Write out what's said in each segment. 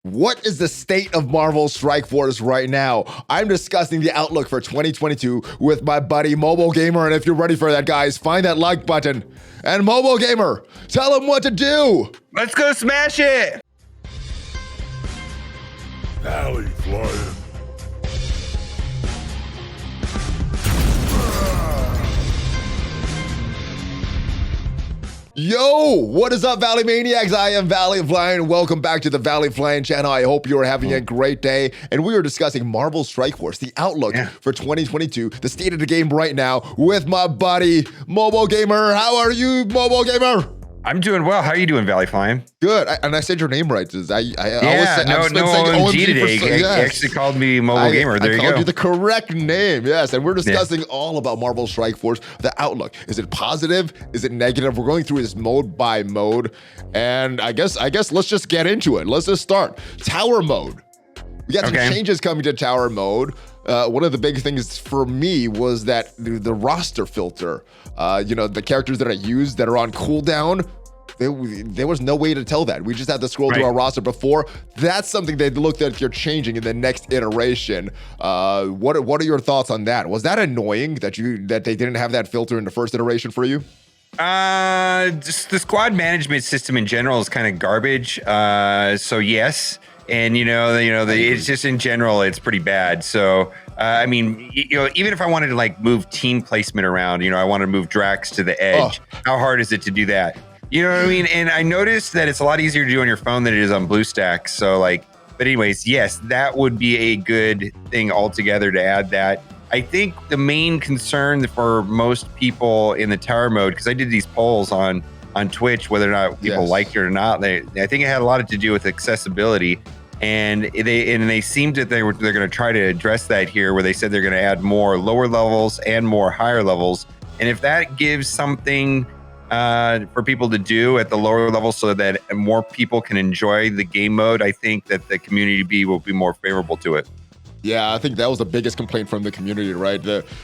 What is the state of Marvel Strike Force right now? I'm discussing the outlook for 2022 with my buddy MobileGamer, and if you're ready for that, guys, find that like button. And MobileGamer, tell him what to do! Let's go smash it! ValleyFlyin. Yo, what is up, Valley Maniacs? I am ValleyFlyin. Welcome back to the ValleyFlyin channel. I hope you are having a great day. And we are discussing Marvel Strike Force, the outlook for 2022, the state of the game right now with my buddy MobileGamer. How are you, MobileGamer? I'm doing well. How are you doing, ValleyFlyin? Good. And I said your name right. No OMG today. You actually called me MobileGamer. There you go. I called you the correct name. Yes. And we're discussing all about Marvel Strike Force, the outlook. Is it positive? Is it negative? We're going through this mode by mode. And I guess let's just get into it. Let's just start. Tower mode. We got some changes coming to tower mode. One of the big things for me was that the roster filter, the characters that I used that are on cooldown, there was no way to tell that. We just had to scroll through our roster before. That's something they looked at if you're changing in the next iteration. What are your thoughts on that? Was that annoying that they didn't have that filter in the first iteration for you? Just the squad management system in general is kind of garbage. So yes. And it's just in general, it's pretty bad. So, I mean, even if I wanted to like move team placement around, I want to move Drax to the edge. How hard is it to do that? You know what I mean? And I noticed that it's a lot easier to do on your phone than it is on BlueStacks. So but anyways, yes, that would be a good thing altogether to add that. I think the main concern for most people in the tower mode, because I did these polls on Twitch, whether or not people liked it or not, I think it had a lot to do with accessibility. And they seemed that they're going to try to address that here, where they said they're going to add more lower levels and more higher levels. And if that gives something for people to do at the lower level so that more people can enjoy the game mode, I think that the community will be more favorable to it. Yeah, I think that was the biggest complaint from the community, right?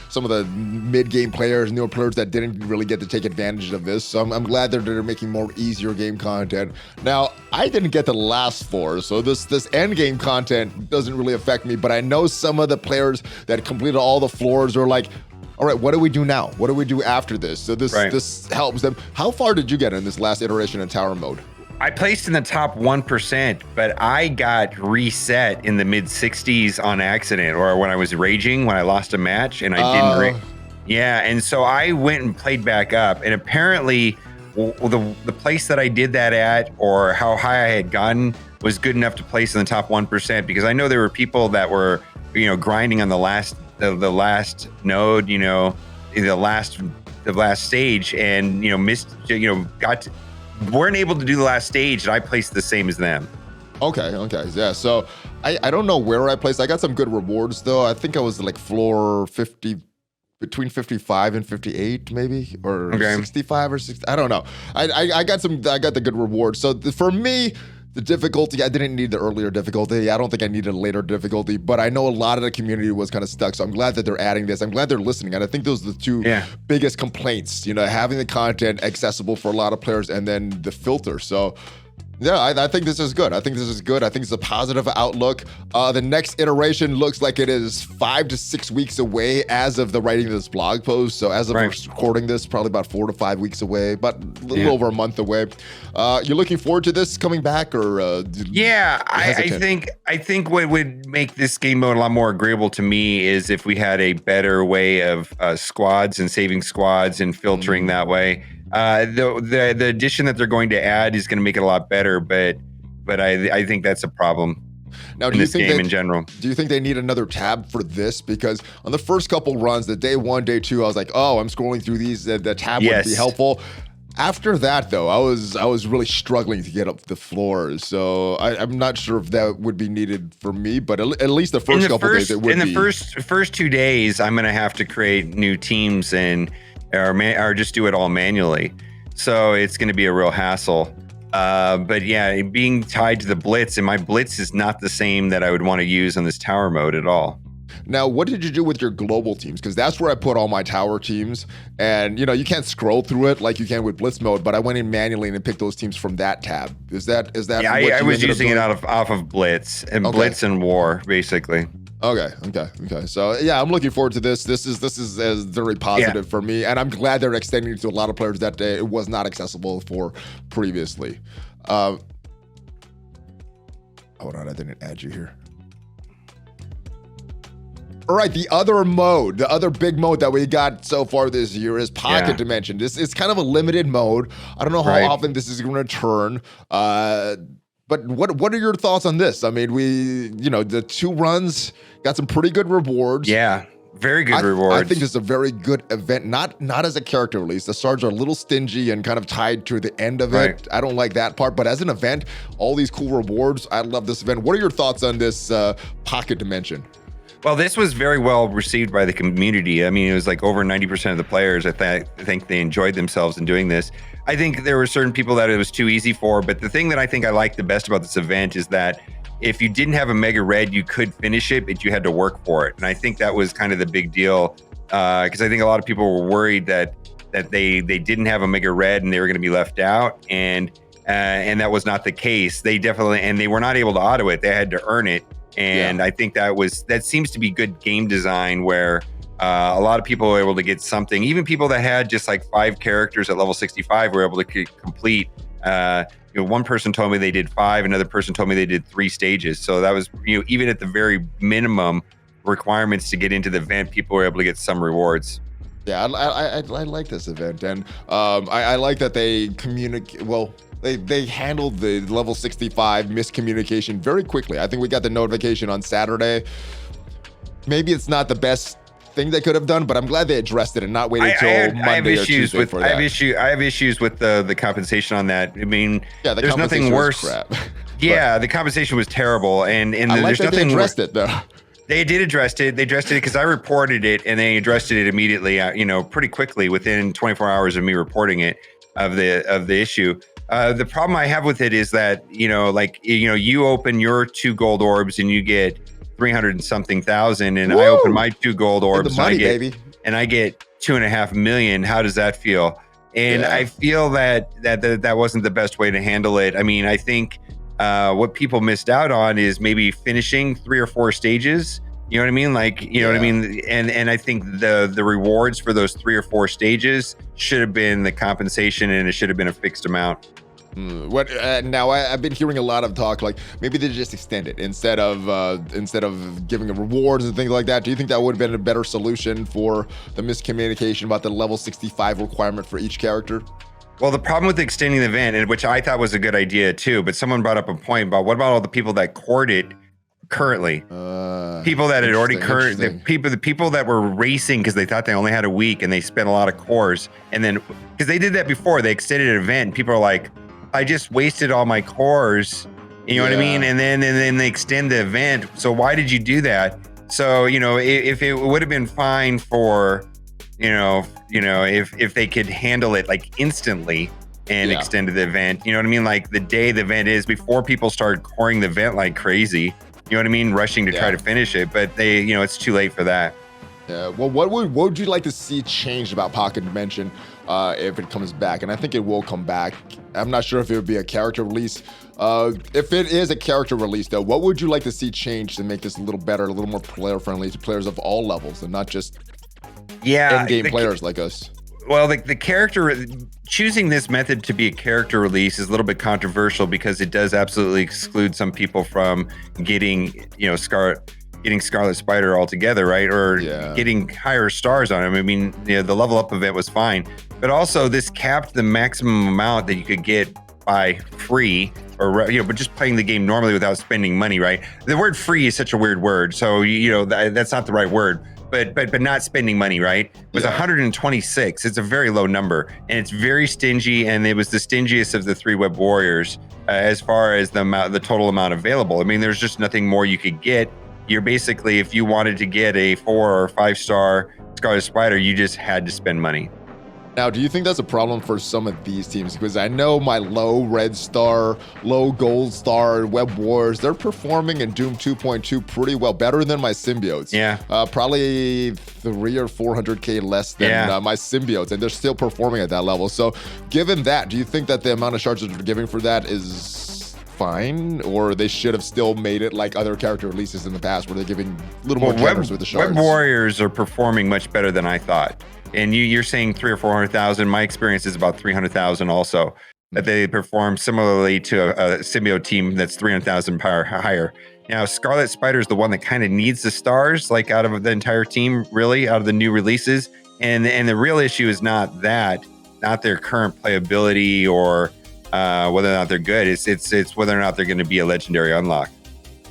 Some of the mid-game players, newer players that didn't really get to take advantage of this. So I'm glad that they're making more easier game content. Now, I didn't get the last four, so this end game content doesn't really affect me. But I know some of the players that completed all the floors are like, all right, what do we do now? What do we do after this? So this helps them. How far did you get in this last iteration in tower mode? I placed in the top 1%, but I got reset in the mid 60s on accident, or when I was raging, when I lost a match and I didn't. Yeah, and so I went and played back up, and apparently the place that I did that at, or how high I had gotten, was good enough to place in the top 1%, because I know there were people that were, grinding on the last node, the last stage, and missed, weren't able to do the last stage, and I placed the same as them. Okay, yeah. So I don't know where I placed. I got some good rewards though. I think I was like floor 50, between 55 and 58 maybe, or 65 or 60. I don't know. I got the good rewards. So for me, the difficulty, I didn't need the earlier difficulty. I don't think I needed a later difficulty, but I know a lot of the community was kind of stuck. So I'm glad that they're adding this. I'm glad they're listening. And I think those are the two biggest complaints, having the content accessible for a lot of players and then the filter. So yeah, I think this is good. I think it's a positive outlook. The next iteration looks like it is 5 to 6 weeks away as of the writing of this blog post. So as of recording this, probably about 4 to 5 weeks away, but a little over a month away. You're looking forward to this coming back, or I think what would make this game mode a lot more agreeable to me is if we had a better way of squads and saving squads and filtering that way. The addition that they're going to add is going to make it a lot better, but I think that's a problem. Now, in this game in general. Do you think they need another tab for this? Because on the first couple runs, the day 1, day 2, I was like, oh, I'm scrolling through these. The tab would be helpful. After that, though, I was really struggling to get up the floors. So I'm not sure if that would be needed for me, but at least the first couple days it would be. In the first 2 days, I'm going to have to create new teams or just do it all manually. So it's going to be a real hassle. But yeah, being tied to the Blitz, and my Blitz is not the same that I would want to use on this tower mode at all. Now, what did you do with your global teams? Because that's where I put all my tower teams. And, you can't scroll through it like you can with Blitz Mode, but I went in manually and picked those teams from that tab. Is that Yeah, I was using it off of Blitz and Blitz and War, basically. Okay. So yeah, I'm looking forward to this. This is very positive for me, and I'm glad they're extending it to a lot of players that it was not accessible for previously. Hold on, I didn't add you here. All right, the other big mode that we got so far this year is Pocket Dimension. This is kind of a limited mode. I don't know how often this is going to return. But what are your thoughts on this? I mean, the 2 runs got some pretty good rewards. Yeah, very good rewards. I think this is a very good event, not as a character release. The stars are a little stingy and kind of tied to the end of it. I don't like that part, but as an event, all these cool rewards, I love this event. What are your thoughts on this Pocket Dimension? Well, this was very well received by the community. I mean, it was like over 90% of the players. I think they enjoyed themselves in doing this. I think there were certain people that it was too easy for, but the thing that I think I like the best about this event is that if you didn't have a Mega Red, you could finish it, but you had to work for it. And I think that was kind of the big deal, because I think a lot of people were worried that they didn't have a Mega Red and they were going to be left out, and that was not the case. They were not able to auto it. They had to earn it. And I think that seems to be good game design, where a lot of people were able to get something. Even people that had just like 5 characters at level 65 were able to complete. One person told me they did 5, another person told me they did 3 stages. So that was, even at the very minimum requirements to get into the event, people were able to get some rewards. Yeah, I like this event, and I like that they communicate well. They handled the level 65 miscommunication very quickly. I think we got the notification on Saturday. Maybe it's not the best thing they could have done, but I'm glad they addressed it and not waited until Monday or Tuesday for that. I have issues with the compensation on that. I mean, there's nothing worse. Crap. Yeah, the compensation was terrible, and I like that they addressed it though. They did address it. They addressed it because I reported it, and they addressed it immediately. Pretty quickly within 24 hours of me reporting it of the issue. The problem I have with it is that, you open your 2 gold orbs and you get 300 and something thousand, and I open my 2 gold orbs and I get 2.5 million. How does that feel? And I feel that wasn't the best way to handle it. I mean, I think what people missed out on is maybe finishing 3 or 4 stages. You know what I mean? What I mean? And I think the rewards for those 3 or 4 stages should have been the compensation, and it should have been a fixed amount. Now I've been hearing a lot of talk like maybe they just extend it instead of giving them rewards and things like that. Do you think that would have been a better solution for the miscommunication about the level 65 requirement for each character? Well, the problem with extending the event, and which I thought was a good idea too, but someone brought up a point about what about all the people that cored it currently? People that had already the people that were racing because they thought they only had a week and they spent a lot of cores, and then because they did that before, they extended an event. People are like, I just wasted all my cores, you know what I mean? And then they extend the event. So why did you do that? So, if it would have been fine for, if they could handle it like instantly and extended the event, you know what I mean? Like the day the event is, before people start coring the event like crazy, you know what I mean? Rushing to try to finish it, but it's too late for that. Yeah, well, what would you like to see changed about Pocket Dimension if it comes back? And I think it will come back. I'm not sure if it would be a character release. If it is a character release, though, what would you like to see changed to make this a little better, a little more player-friendly to players of all levels and not just in-game players like us? Well, the character, choosing this method to be a character release is a little bit controversial because it does absolutely exclude some people from getting, Scarlet Spider altogether, right? Or getting higher stars on him. I mean, the level up event was fine, but also this capped the maximum amount that you could get by free, or but just playing the game normally without spending money, right? The word free is such a weird word, so that's not the right word. But not spending money, right? It was 126. It's a very low number, and it's very stingy, and it was the stingiest of the 3 web warriors as far as the total amount available. I mean, there's just nothing more you could get. You're basically, if you wanted to get a 4 or 5 star Scarlet Spider, you just had to spend money. Now, do you think that's a problem for some of these teams? Because I know my low red star, low gold star, Web Wars, they're performing in Doom 2.2 pretty well, better than my symbiotes. Yeah. Probably 300 or 400K less than my symbiotes, and they're still performing at that level. So given that, do you think that the amount of shards that they're giving for that is fine, or they should have still made it like other character releases in the past where they're giving a little more generous with the shards? Web Warriors are performing much better than I thought. And you're saying 300,000 or 400,000. My experience is about 300,000 also. That they perform similarly to a symbiote team that's 300,000 power higher. Now, Scarlet Spider is the one that kind of needs the stars, like out of the entire team, really, out of the new releases. And the real issue is not their current playability or whether or not they're good. It's whether or not they're going to be a legendary unlock.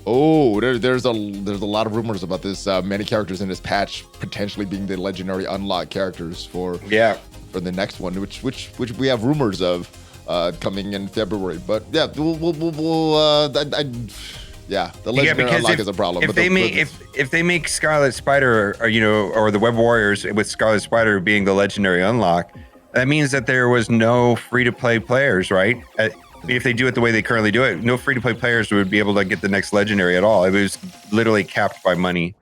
Oh, there's a lot of rumors about this. Many characters in this patch potentially being the legendary unlock characters for the next one, which we have rumors of coming in February. But yeah, the legendary unlock is a problem. If they make Scarlet Spider or the Web Warriors with Scarlet Spider being the legendary unlock, that means that there was no free-to-play players, right? If they do it the way they currently do it, no free-to-play players would be able to get the next legendary at all. It was literally capped by money.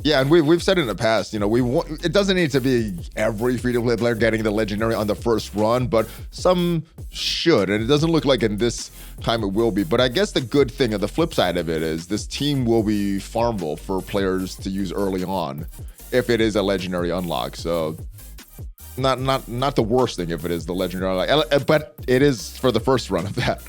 Yeah, and we've said in the past, it doesn't need to be every free-to-play player getting the legendary on the first run, but some should, and it doesn't look like in this time it will be. But I guess the good thing, or the flip side of it, is this team will be farmable for players to use early on if it is a legendary unlock. So not the worst thing if it is the legendary unlock, but it is for the first run of that.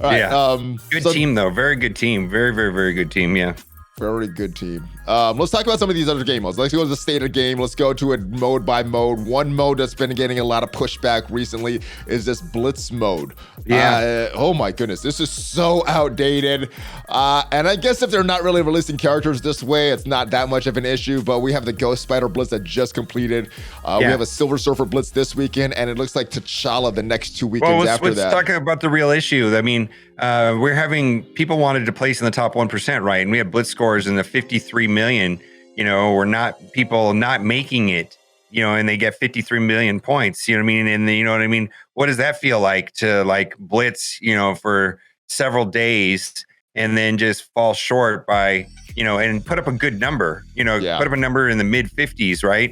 All right, yeah. Good team though, very good team, very very very good team. Yeah. Very good team. Let's talk about some of these other game modes. Let's go to the state of the game. Let's go to it mode by mode. One mode that's been getting a lot of pushback recently is this Blitz mode. Yeah. Oh my goodness, this is so outdated. And I guess if they're not really releasing characters this way, it's not that much of an issue. But we have the Ghost Spider Blitz that just completed. We have a Silver Surfer Blitz this weekend, and it looks like T'Challa the next 2 weekends after that. Let's talk about the real issue. I mean, we're having people wanted to place in the top 1%, right? And we have Blitz scores in the 53 million. We're not people not making it, and they get 53 million points, you know what I mean? And you know what I mean? What does that feel like to blitz, for several days and then just fall short by, and put up a good number, put up a number in the mid 50s, right?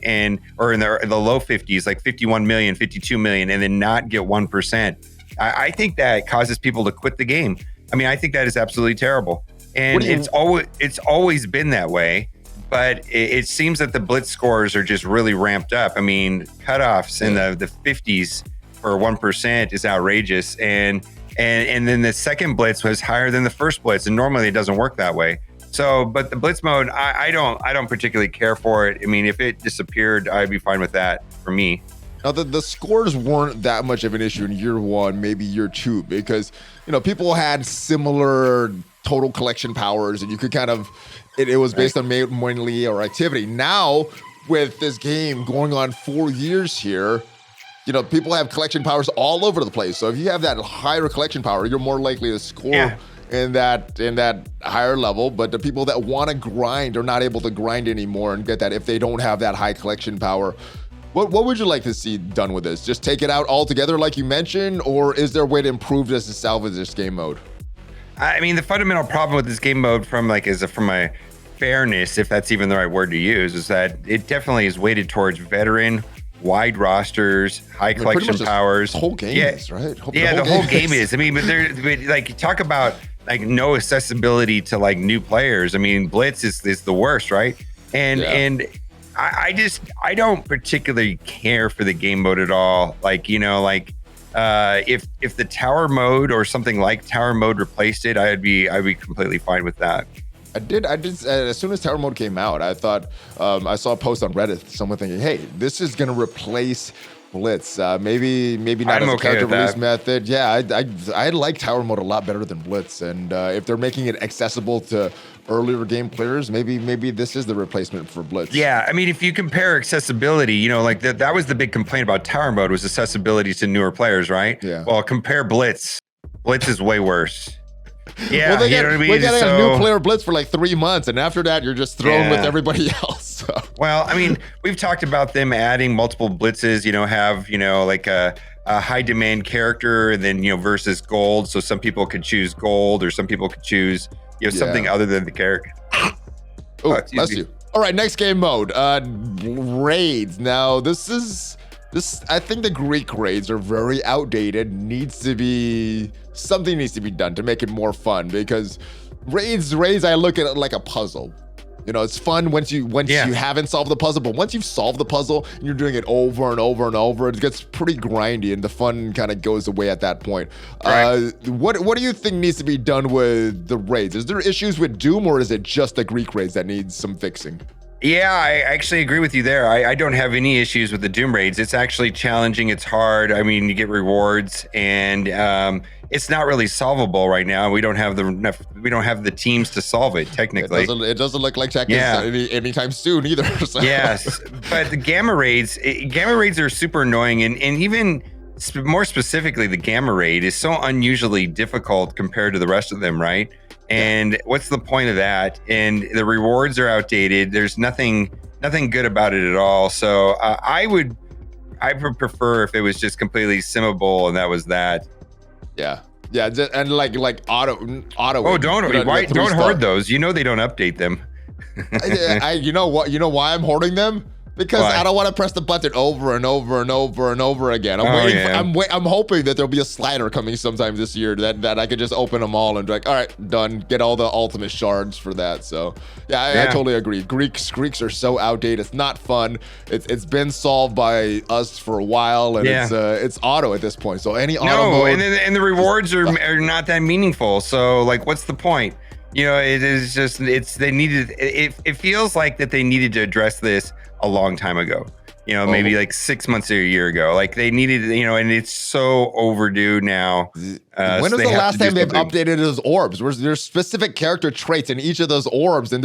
Or in the low 50s, like 51 million, 52 million, and then not get 1%. I think that causes people to quit the game. I mean, I think that is absolutely terrible. And it's always been that way. But it seems that the Blitz scores are just really ramped up. I mean, cutoffs in the 50s for 1% is outrageous. And then the second Blitz was higher than the first Blitz. And normally it doesn't work that way. So, but the Blitz mode, I don't particularly care for it. I mean, if it disappeared, I'd be fine with that for me. Now, the scores weren't that much of an issue in year one, maybe year two, because, people had similar total collection powers, and you could kind of, it was based on mainly or activity. Now, with this game going on 4 years here, people have collection powers all over the place. So if you have that higher collection power, you're more likely to score in that higher level. But the people that want to grind are not able to grind anymore and get that if they don't have that high collection power. What would you like to see done with this? Just take it out altogether like you mentioned, or is there a way to improve this and salvage this game mode? I mean, the fundamental problem with this game mode from a fairness, if that's even the right word to use, is that it definitely is weighted towards veteran, wide rosters, high collection powers. The whole game is, right? The whole game is. I mean, but talk about no accessibility to new players. I mean, Blitz is the worst, right? And I don't particularly care for the game mode at all. If the tower mode or something like tower mode replaced it, I'd be completely fine with that. I did. As soon as tower mode came out, I thought I saw a post on Reddit, someone thinking, "Hey, this is gonna replace Blitz. Maybe not as a character release method." Yeah, I like tower mode a lot better than Blitz, and if they're making it accessible to earlier game players, maybe this is the replacement for Blitz. Yeah, I mean, if you compare accessibility, that was the big complaint about tower mode was accessibility to newer players, right? Yeah. Well, compare Blitz. Blitz is way worse. Yeah, well, we got a new player Blitz for 3 months, and after that, you're just thrown with everybody else. Well, I mean, we've talked about them adding multiple blitzes, have, like a high demand character and then, versus gold. So some people could choose gold or some people could choose, something other than the character. Oh, bless you. All right, next game mode, raids. Now, this, I think the Greek raids are very outdated. Something needs to be done to make it more fun because raids, I look at it like a puzzle. It's fun once you haven't solved the puzzle, but once you've solved the puzzle and you're doing it over and over and over, it gets pretty grindy and the fun kind of goes away at that point. Right. What do you think needs to be done with the raids? Is there issues with Doom or is it just the Greek raids that needs some fixing? Yeah, I actually agree with you there. I don't have any issues with the Doom raids. It's actually challenging. It's hard. I mean, you get rewards, and it's not really solvable right now. We don't have the teams to solve it. Technically, it doesn't look like Tech is anytime soon either. So. Yes, but the gamma raids are super annoying, and even more specifically, the gamma raid is so unusually difficult compared to the rest of them, right? And what's the point of that? And the rewards are outdated. There's nothing good about it at all. So I would prefer if it was just completely simmable and that was that. Yeah, and like auto. Oh, don't hoard those. They don't update them. You know what? You know why I'm hoarding them? Because I don't want to press the button over and over and over and over again. I'm hoping that there'll be a slider coming sometime this year that I could just open them all and be like, all right, done. Get all the ultimate shards for that. So I totally agree. Greeks are so outdated. It's not fun. It's been solved by us for a while, and it's auto at this point. So any auto mode, and the rewards are not that meaningful. So like, what's the point? It is just it feels like that they needed to address this a long time ago, maybe like 6 months or a year ago. Like they needed, and it's so overdue now. When was the last time they've updated those orbs? There's specific character traits in each of those orbs, and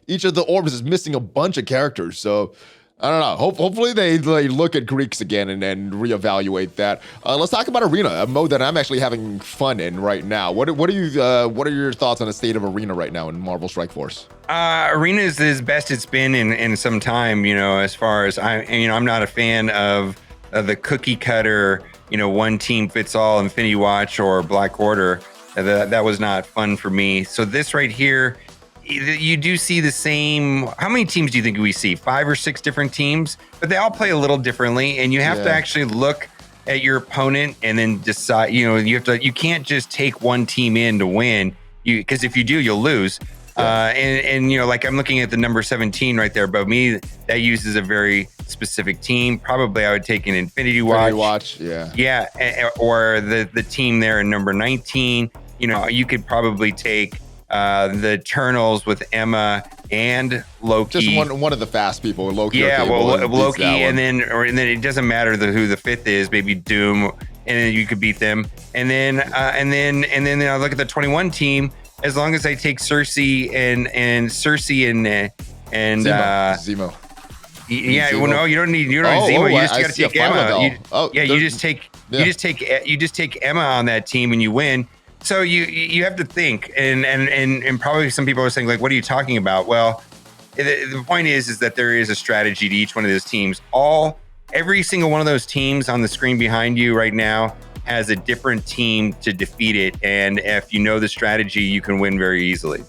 each of the orbs is missing a bunch of characters. So I don't know. Hopefully they look at Greeks again and reevaluate that. Let's talk about Arena, a mode that I'm actually having fun in right now. What are your thoughts on the state of Arena right now in Marvel Strike Force? Arena is the best it's been in some time. As far as I'm not a fan of the cookie cutter, one team fits all Infinity Watch or Black Order. That was not fun for me. So this right here, you do see the same. How many teams do you think we see? 5 or 6 different teams, but they all play a little differently, and you have to actually look at your opponent and then decide. You can't just take one team in to win. Because if you do, you'll lose. And like I'm looking at the number 17 right there above me. That uses a very specific team. Probably I would take an Infinity Watch. Or the team there in number 19. You could probably take the Eternals with Emma and Loki. Just one of the fast people, Loki. Loki, and then it doesn't matter who the 5th is. Maybe Doom, and then you could beat them. And then I look at the 21 team. As long as I take Cersei and Zemo. Yeah, Zemo. Well, no, you don't need Zemo. You just got to take Emma. You just take Emma on that team and you win. So you have to think, and probably some people are saying like, what are you talking about? Well, the point is that there is a strategy to each one of those teams. Every single one of those teams on the screen behind you right now has a different team to defeat it, and if you know the strategy, you can win very easily.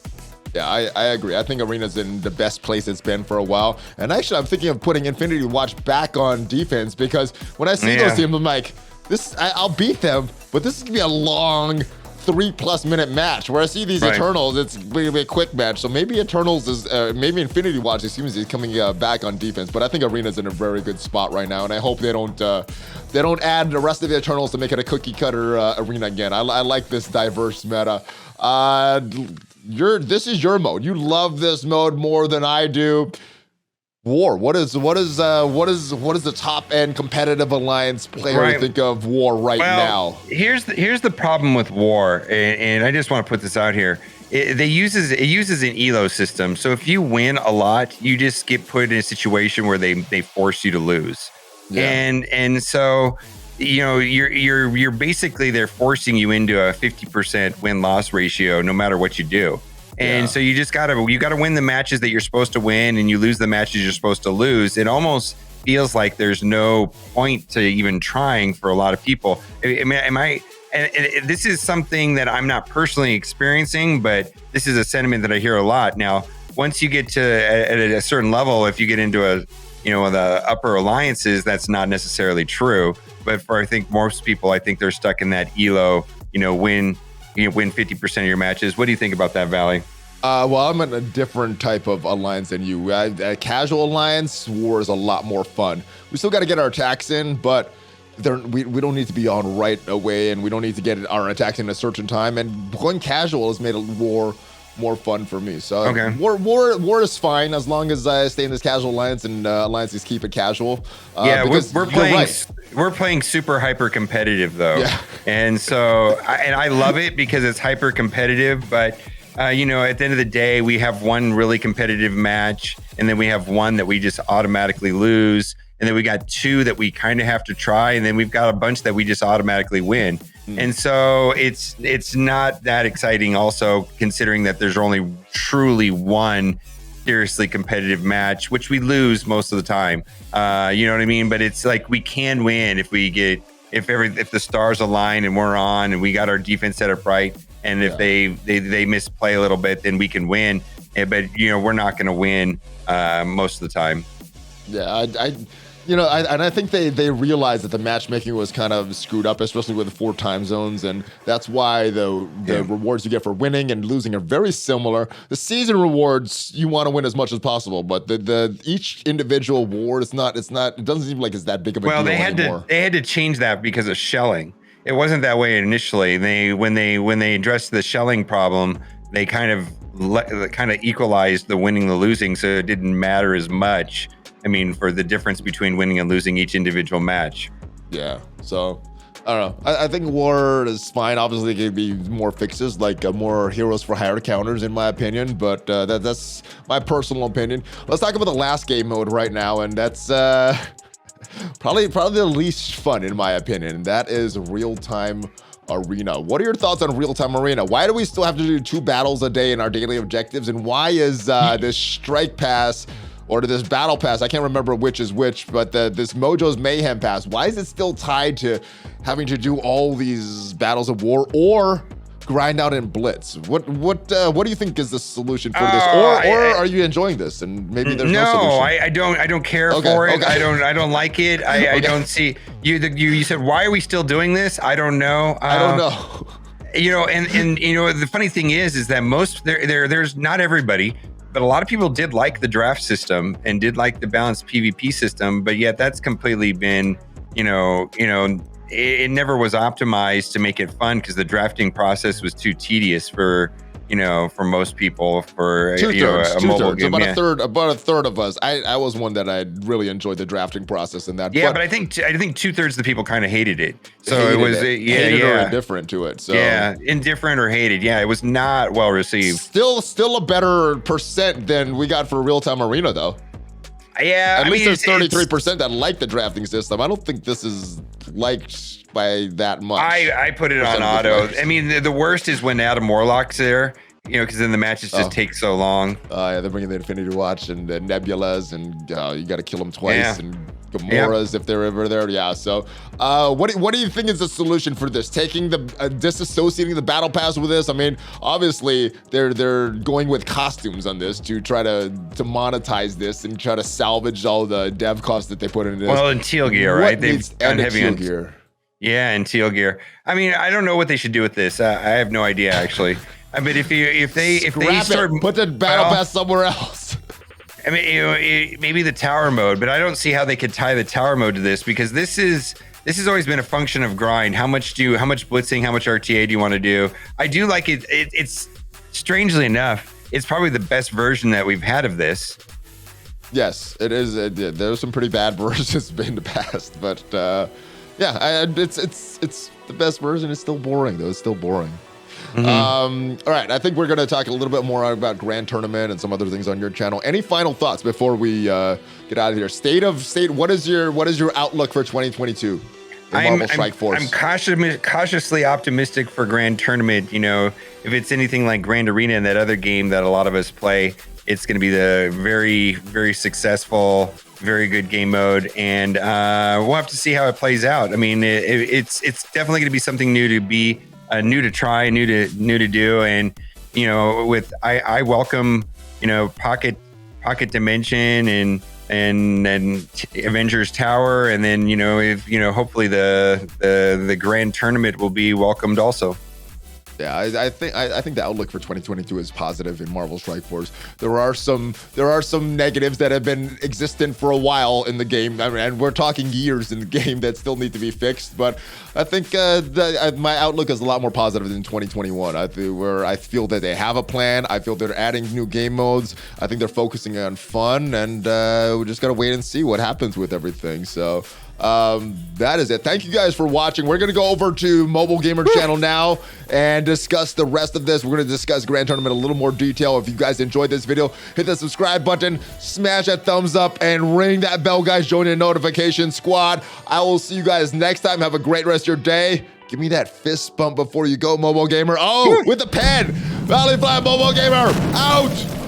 Yeah, I agree. I think Arena's in the best place it's been for a while. And actually, I'm thinking of putting Infinity Watch back on defense because when I see those teams, I'm like, I'll beat them, but this is gonna be a long 3+ minute match. Where I see these Eternals, it's gonna be a quick match. So maybe Eternals maybe Infinity Watch is coming back on defense. But I think Arena's in a very good spot right now, and I hope they don't add the rest of the Eternals to make it a cookie cutter arena again. I like this diverse meta. This is your mode. You love this mode more than I do. War. What is the top end competitive alliance player think of War now? Here's the problem with War, and I just want to put this out here. It uses an elo system. So if you win a lot, you just get put in a situation where they force you to lose. Yeah. And so you're basically, they're forcing you into a 50% win-loss ratio no matter what you do. And so you gotta win the matches that you're supposed to win, and you lose the matches you're supposed to lose. It almost feels like there's no point to even trying for a lot of people. And this is something that I'm not personally experiencing, but this is a sentiment that I hear a lot. Now, once you get to at a certain level, if you get into the upper alliances, that's not necessarily true. But for I think most people, I think they're stuck in that elo, win 50% of your matches. What do you think about that, Valley? Well, I'm in a different type of alliance than you. A casual alliance war is a lot more fun. We still got to get our attacks in, but we don't need to be on right away, and we don't need to get our attacks in a certain time. And going casual has made a war more fun for me. So okay. war is fine as long as I stay in this casual alliance and alliances keep it casual. We're playing super hyper competitive though, and so I love it because it's hyper competitive, but. At the end of the day, we have one really competitive match, and then we have one that we just automatically lose, and then we got two that we kind of have to try, and then we've got a bunch that we just automatically win. And so it's not that exciting also, considering that there's only truly one seriously competitive match, which we lose most of the time. You know what I mean? But it's like we can win if the stars align and we're on and we got our defense set up right. And if they misplay a little bit, then we can win. But we're not going to win most of the time. Yeah, I think they realized that the matchmaking was kind of screwed up, especially with the 4 time zones, and that's why the rewards you get for winning and losing are very similar. The season rewards, you want to win as much as possible, but the each individual award it doesn't seem like it's that big of a deal anymore. They had to change that because of shelling. It wasn't that way initially. When they addressed the shelling problem, they kind of equalized the winning the losing, so it didn't matter as much. I mean, for the difference between winning and losing each individual match. Yeah. So I don't know. I think war is fine. Obviously, there could be more fixes, like more heroes for hire counters, in my opinion. But that's my personal opinion. Let's talk about the last game mode right now, and that's probably the least fun in my opinion. That is real-time arena. What are your thoughts on real-time arena? Why do we still have to do 2 battles a day in our daily objectives? And why is this strike pass or this battle pass, I can't remember which is which, but this Mojo's Mayhem pass, why is it still tied to having to do all these battles of war or grind out in Blitz? What do you think is the solution for this? Or are you enjoying this and maybe there's no solution? I don't care for it. Okay. I don't like it. I don't see you said, why are we still doing this? I don't know. I don't know. And the funny thing is that there's not everybody, but a lot of people did like the draft system and did like the balanced PvP system, but yet that's completely been, it never was optimized to make it fun because the drafting process was too tedious for most people. For two-thirds, about a third of us. I was one that I really enjoyed the drafting process and that. Yeah, but I think 2/3 of the people kind of hated it. So it was hated or indifferent to it. So yeah, indifferent or hated. Yeah, it was not well received. Still a better percent than we got for real-time arena though. Yeah, at least there's 33% that like the drafting system. I don't think this is liked by that much. I put it on auto. I mean, the worst is when Adam Warlock's there, because then the matches just take so long. Yeah, they're bringing the Infinity Watch and the Nebulas, and you got to kill them twice, and Gamoras if they're ever there. Yeah. So, what do you think is the solution for this? Taking disassociating the battle pass with this? I mean, obviously they're going with costumes on this to try to monetize this and try to salvage all the dev costs that they put into this. Well, in teal gear, right? They've done heavy on gear. Yeah, in teal gear. I mean, I don't know what they should do with this. I have no idea actually. I mean, if they start put the battle pass somewhere else. I mean, maybe the tower mode, but I don't see how they could tie the tower mode to this because this has always been a function of grind. How much blitzing, how much RTA do you want to do? I do like it. It's strangely enough, it's probably the best version that we've had of this. Yes, it is. There's some pretty bad versions in the past, but it's the best version. It's still boring though. It's still boring. Mm-hmm. All right, I think we're going to talk a little bit more about Grand Tournament and some other things on your channel. Any final thoughts before we get out of here? State. What is your outlook for 2022? Marvel Strike Force. I'm cautiously optimistic for Grand Tournament. You know, if it's anything like Grand Arena and that other game that a lot of us play, it's going to be the very, very successful, very good game mode, and we'll have to see how it plays out. I mean, it's definitely going to be something new to try, new to do, and you know, I welcome, you know, Pocket Dimension and Avengers Tower, and then, you know, if, you know, hopefully the Grand Tournament will be welcomed also. Yeah, I think the outlook for 2022 is positive in Marvel Strike Force. There are some negatives that have been existent for a while in the game, and we're talking years in the game that still need to be fixed. But I think my outlook is a lot more positive than 2021. I feel that they have a plan. I feel they're adding new game modes. I think they're focusing on fun, and we just gotta wait and see what happens with everything. So. That is it. Thank you guys for watching. We're gonna go over to MobileGamer channel now and discuss the rest of this. We're gonna discuss Grand Tournament in a little more detail. If you guys enjoyed this video, hit the subscribe button, smash that thumbs up, and ring that bell, guys. Join the notification squad. I will see you guys next time. Have a great rest of your day. Give me that fist bump before you go, MobileGamer. Oh, with the pen. ValleyFlyin, MobileGamer, out.